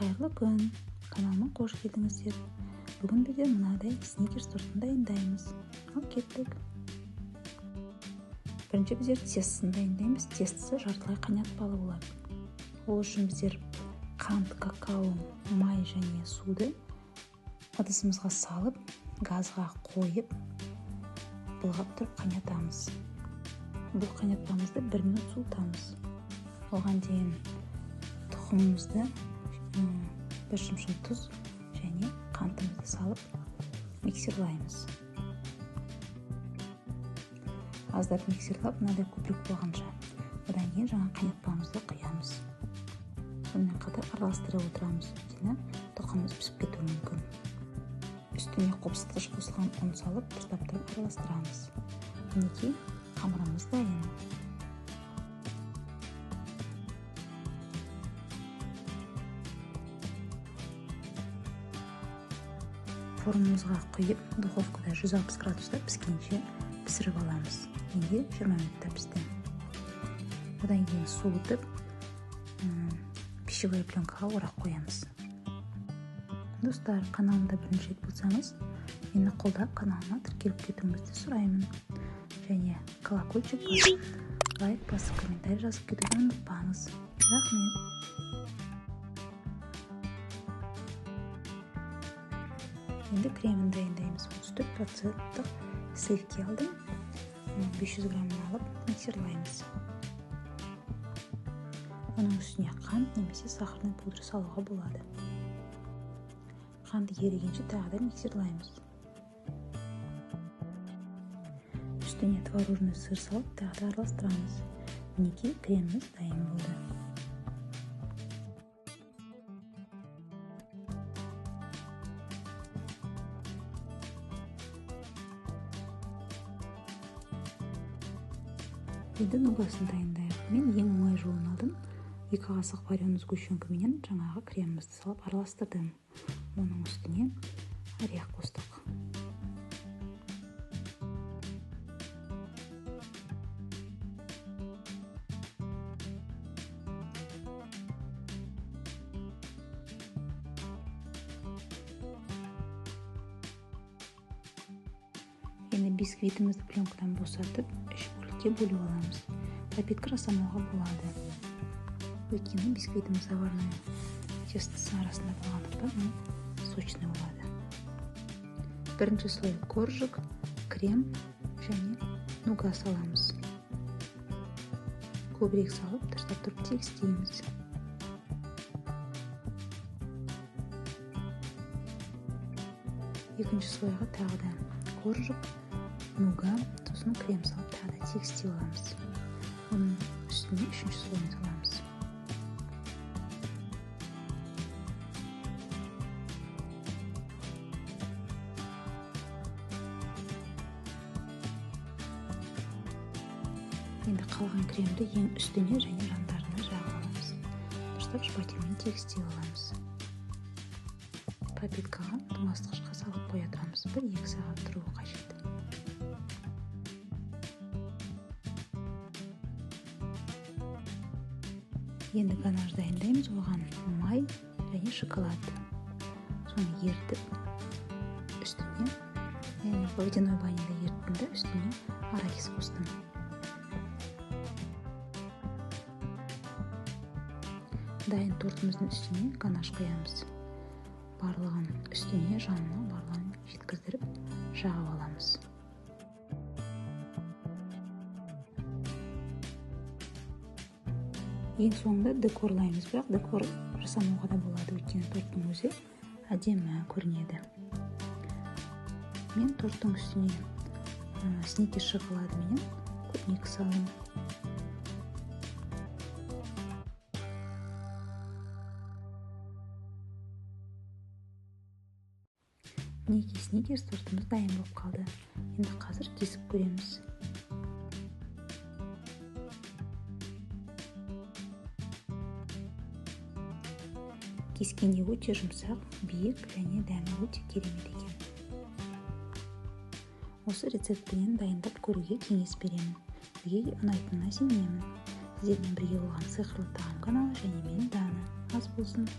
Қайырлы күн, каналыма қош келдіңіздер. Бүгін бізде мынадай сникерс тортын дайындаймыз. Ал кеттік. Бірінші біздер тестісін дайындаймыз. Тестісі жартылай қайнатпалы болады. Ол үшін біздер қант, какао, май және суды ыдысымызға салып, газға қойып, былғап тұрып қайнатамыз. Бұл қайнатпамызды 1 минут суытамыз. Оған дейін тұқымымызды, бір шымшым тұз және қантымызды салып миксерлаймыз. Аздап миксерлап, мынадай көбірек болғанша. Одан кейін жаңа қайнатпамызды құямыз. Сонымен қатар араластырып отырамыз. Өйткені тұқымымыз пісіп кетуі мүмкін. Үстіне қопсытқыш қосылған ұн салып, дұрыстап тұрып араластырамыз. Мінекей қамырымыз дайын. Формамызға құйып, духовкада 160 градуста піскенше пісіріп аламыз. Менде 20 минутта пісті. Одан кейін суытып, пищевой пленкаға орап қоямыз. Достар, каналымда бірінші рет болсаңыз, мені қолдап каналыма тіркеліп кетуіңізді сұраймын. Және колокольчик басып, лайк басып, комментарий жазып кетуді ұмытпаңыз. Рахмет. Енді кремін дайындаймыз. 34% сливки алдым. 500 граммын алып миксерлаймыз. Оның үстіне қант немесе сахарный пудра салуға болады. Қант ерігенше тағы да миксерлаймыз. Үстіне творожный сыр салып, тағы да араластырамыз. Мінекей креміміз дайын болды. Енді нугасын дайындайық. Мен ең оңай жолын алдым. 2 қасық вареный сгущенкаменен жаңағы кремімізді салып араластырдым. Оның үстіне орех қостық. Енді бисквитімізді пленкадан босатып, 3 бөлікке бөліп аламыз. Пропитка жасамауға болады. Өйткені бисквитіміз заварной тестісі арасында болғандықтан сочный болады. Бірінші слой коржик, крем және нуга саламыз. Көбірек салып, дұрыстап тұрып тегістейміз. Екінші слойға тағы да коржик, нуга, сосын крем салып, тағы да тегістей аламыз. Оның үстіне 3-ші слойын саламыз. Енді қалған кремді ең үстіне және жандарына жағып аламыз. Дұрыстап шпателмен тегістей аламыз. Пропиткаға тоңазытқышқа салып қоя тұрамыз. 1-2 сағат тұруы қажет. Енді ганаж дайындаймыз. Оған май және шоколад. Соны ертіп, үстіне водяной баняда ерттім да, үстіне арахис қостым. Дайын тортымыздың үстіне ганаш қоямыз. Барлығын үстіне, жанына барлығын жеткіздіріп жағып аламыз. Ең соңында декорлаймыз, бірақ декор жасамауға да болады, өйткені торттың өзі әдемі көрінеді. Мен торттың үстіне сникерс шоколадымен клубника салдым. Мінекей сникерс тортымыз дайын болып қалды. Енді қазір кесіп көреміз. Кескенде өте жұмсақ, биік және дәмі өте керемет екен. Осы рецептпен дайындап көруге кеңес беремін. Сізге ұнайтынына сенемін. Сіздермен бірге болған сиқырлы тағам каналы және мен Дана. Ас болсын.